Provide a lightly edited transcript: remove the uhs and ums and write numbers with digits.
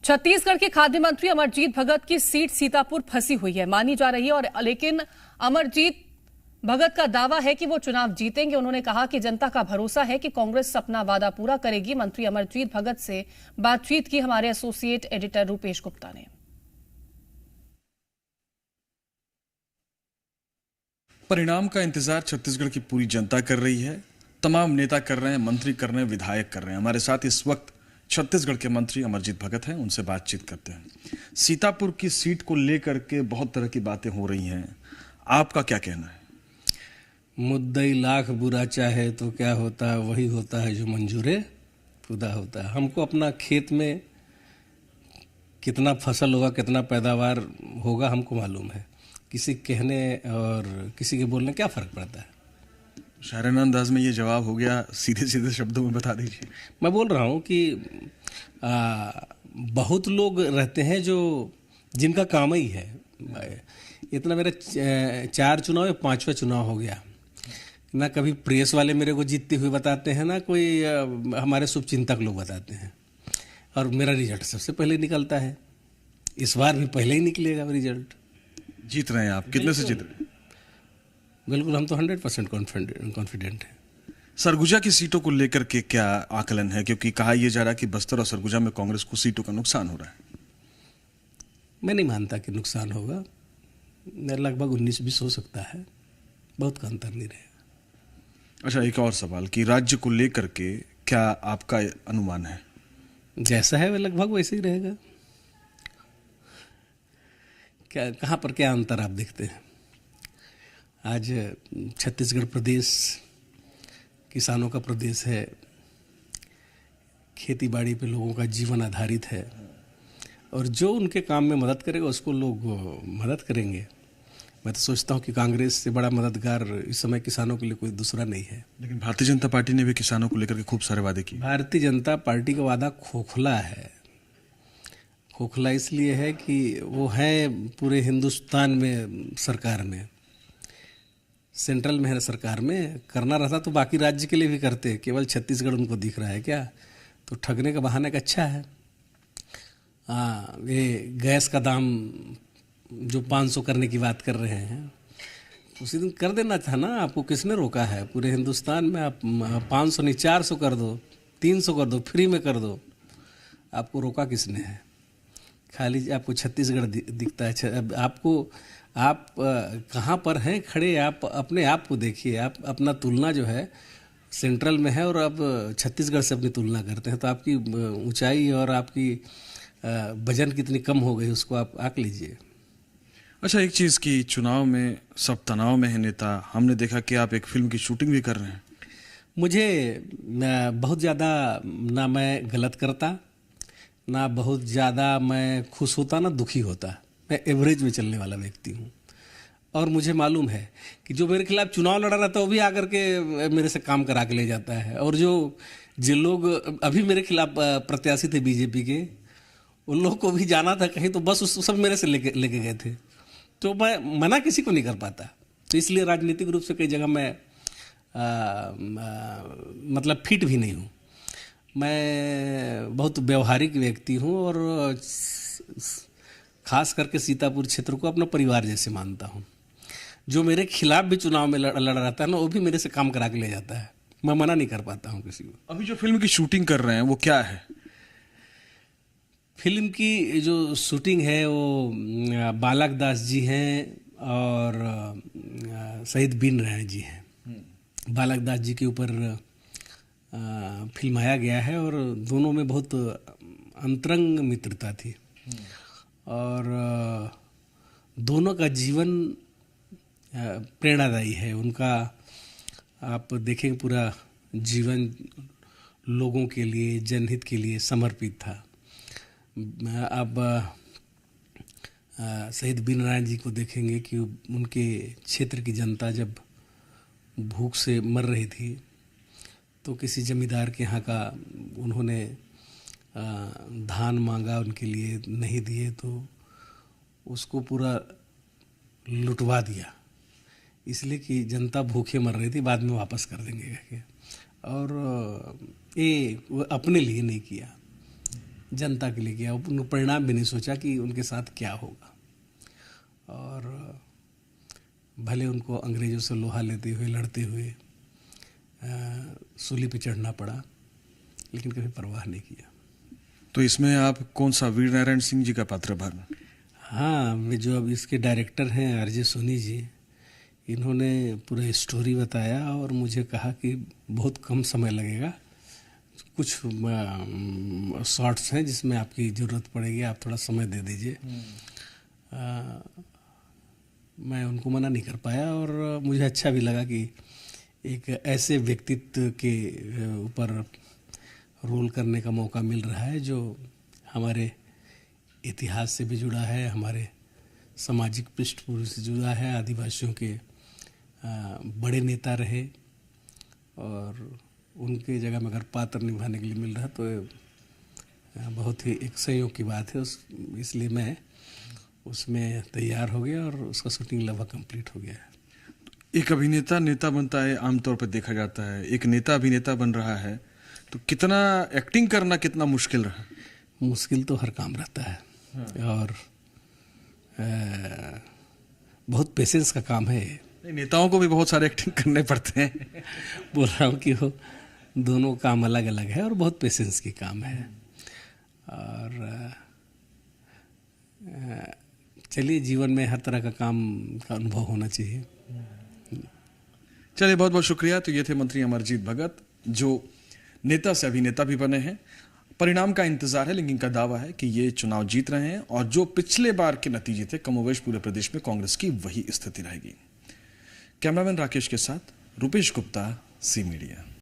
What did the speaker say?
छत्तीसगढ़ के खाद्य मंत्री अमरजीत भगत की सीट सीतापुर फंसी हुई है मानी जा रही है और लेकिन अमरजीत भगत का दावा है कि वो चुनाव जीतेंगे। उन्होंने कहा कि जनता का भरोसा है कि कांग्रेस अपना वादा पूरा करेगी। मंत्री अमरजीत भगत से बातचीत की हमारे एसोसिएट एडिटर रूपेश गुप्ता ने। परिणाम का इंतजार छत्तीसगढ़ की पूरी जनता कर रही है। तमाम नेता कर रहे हैं, मंत्री कर रहे हैं, विधायक कर रहे हैं। हमारे साथ इस वक्त छत्तीसगढ़ के मंत्री अमरजीत भगत हैं, उनसे बातचीत करते हैं। सीतापुर की सीट को लेकर के बहुत तरह की बातें हो रही हैं, आपका क्या कहना है? मुद्दई लाख बुरा चाहे तो क्या होता है, वही होता है जो मंजूरे खुदा होता है। हमको अपना खेत में कितना फसल होगा, कितना पैदावार होगा हमको मालूम है। किसी कहने और किसी के बोलने क्या फ़र्क पड़ता है? शायराना अंदाज में ये जवाब हो गया, सीधे सीधे शब्दों में बता दीजिए। मैं बोल रहा हूँ कि बहुत लोग रहते हैं जो जिनका काम ही है। इतना मेरा 4 चुनाव या 5वां चुनाव हो गया ना। कभी प्रेस वाले मेरे को जीतते हुए बताते हैं, ना कोई हमारे शुभचिंतक लोग बताते हैं। और मेरा रिजल्ट सबसे पहले निकलता है। इस बार भी पहले ही निकलेगा रिजल्ट। जीत रहे हैं आप? कितने से जीत रहे हैं? बिल्कुल, हम तो 100% कॉन्फिडेंट हैं। सरगुजा की सीटों को लेकर के क्या आकलन है? क्योंकि कहा यह जा रहा है कि बस्तर और सरगुजा में कांग्रेस को सीटों का नुकसान हो रहा है। मैं नहीं मानता कि नुकसान होगा। लगभग 19-20 हो सकता है, बहुत का अंतर नहीं रहेगा। अच्छा, एक और सवाल कि राज्य को लेकर के क्या आपका अनुमान है? जैसा है वह लगभग वैसे ही रहेगा। क्या कहाँ पर क्या अंतर आप देखते हैं? आज छत्तीसगढ़ प्रदेश किसानों का प्रदेश है। खेती बाड़ी पे लोगों का जीवन आधारित है और जो उनके काम में मदद करेगा उसको लोग मदद करेंगे। मैं तो सोचता हूँ कि कांग्रेस से बड़ा मददगार इस समय किसानों के लिए कोई दूसरा नहीं है। लेकिन भारतीय जनता पार्टी ने भी किसानों को लेकर के खूब सारे वादे किए। भारतीय जनता पार्टी का वादा खोखला है। खोखला इसलिए है कि वो है पूरे हिंदुस्तान में सरकार में, सेंट्रल में है सरकार में। करना रहता तो बाकी राज्य के लिए भी करते, केवल छत्तीसगढ़ उनको दिख रहा है क्या? तो ठगने का बहाना का अच्छा है। ये गैस का दाम जो 500 करने की बात कर रहे हैं, उसी दिन कर देना था ना। आपको किसने रोका है? पूरे हिंदुस्तान में आप 500 नहीं 400 कर दो, 300 कर दो, फ्री में कर दो। आपको रोका किसने है? खाली आपको छत्तीसगढ़ दिखता है। आपको आप कहाँ पर हैं खड़े? आप अपने आप को देखिए। आप अपना तुलना जो है सेंट्रल में है और आप छत्तीसगढ़ से अपनी तुलना करते हैं, तो आपकी ऊंचाई और आपकी वजन कितनी कम हो गई उसको आप आंक लीजिए। अच्छा, एक चीज़ की चुनाव में सब तनाव में है नेता। हमने देखा कि आप एक फिल्म की शूटिंग भी कर रहे हैं। मुझे बहुत ज़्यादा ना मैं गलत करता, ना बहुत ज़्यादा मैं खुश होता, ना दुखी होता। मैं एवरेज में चलने वाला व्यक्ति हूँ। और मुझे मालूम है कि जो मेरे खिलाफ चुनाव लड़ा रहा था वो भी आकर के मेरे से काम करा के ले जाता है। और जो लोग अभी मेरे खिलाफ प्रत्याशी थे बीजेपी के, उन लोग को भी जाना था कहीं तो बस उस सब मेरे से लेके गए थे। तो मैं मना किसी को नहीं कर पाता। तो इसलिए राजनीतिक रूप से कई जगह मैं मतलब फिट भी नहीं हूँ। मैं बहुत व्यवहारिक व्यक्ति हूँ और खास करके सीतापुर क्षेत्र को अपना परिवार जैसे मानता हूँ। जो मेरे खिलाफ भी चुनाव में लड़ रहा है ना, वो भी मेरे से काम करा के ले जाता है। मैं मना नहीं कर पाता हूँ किसी को। अभी जो फिल्म की शूटिंग कर रहे हैं वो क्या है? फिल्म की जो शूटिंग है वो बालक दास जी हैं और शहीद बीननारायण जी हैं। बालक दास जी के ऊपर फिल्माया गया है और दोनों में बहुत अंतरंग मित्रता थी। और दोनों का जीवन प्रेरणादायी है। उनका आप देखेंगे पूरा जीवन लोगों के लिए, जनहित के लिए समर्पित था। अब शहीद बीननारायण जी को देखेंगे कि उनके क्षेत्र की जनता जब भूख से मर रही थी तो किसी जमींदार के यहाँ का उन्होंने धान मांगा, उनके लिए नहीं दिए तो उसको पूरा लुटवा दिया, इसलिए कि जनता भूखे मर रही थी, बाद में वापस कर देंगे करके। और ये वो अपने लिए नहीं किया, जनता के लिए किया, उनको परिणाम भी नहीं सोचा कि उनके साथ क्या होगा। और भले उनको अंग्रेज़ों से लोहा लेते हुए, लड़ते हुए सूली पे चढ़ना पड़ा, लेकिन कभी परवाह नहीं किया। तो इसमें आप कौन सा वीर नारायण सिंह जी का पात्र भाग? हाँ, मैं जो अब इसके डायरेक्टर हैं आरजे सोनी जी, इन्होंने पूरा स्टोरी बताया और मुझे कहा कि बहुत कम समय लगेगा, कुछ शॉर्ट्स हैं जिसमें आपकी ज़रूरत पड़ेगी, आप थोड़ा समय दे दीजिए। मैं उनको मना नहीं कर पाया और मुझे अच्छा भी लगा कि एक ऐसे व्यक्तित्व के ऊपर रोल करने का मौका मिल रहा है जो हमारे इतिहास से भी जुड़ा है, हमारे सामाजिक पृष्ठभूमि से जुड़ा है, आदिवासियों के बड़े नेता रहे और उनके जगह में अगर पात्र निभाने के लिए मिल रहा तो बहुत ही एक संयोग की बात है। इसलिए मैं उसमें तैयार हो गया और उसका शूटिंग लगभग कंप्लीट हो गया है। एक अभिनेता नेता बनता है, आमतौर पर देखा जाता है, एक नेता अभिनेता बन रहा है, तो कितना एक्टिंग करना कितना मुश्किल रहा? मुश्किल तो हर काम रहता है। और बहुत पेशेंस का काम है। नेताओं को भी बहुत सारे एक्टिंग करने पड़ते हैं। बोल रहा हूँ कि वो दोनों काम अलग अलग है और बहुत पेशेंस की काम है। और चलिए, जीवन में हर तरह का काम का अनुभव होना चाहिए। चलिए, बहुत बहुत शुक्रिया। तो ये थे मंत्री अमरजीत भगत, जो नेता से अभिनेता भी बने हैं। परिणाम का इंतजार है, लेकिन इनका दावा है कि ये चुनाव जीत रहे हैं और जो पिछले बार के नतीजे थे, कमोवेश पूरे प्रदेश में कांग्रेस की वही स्थिति रहेगी। कैमरामैन राकेश के साथ रूपेश गुप्ता, सी मीडिया।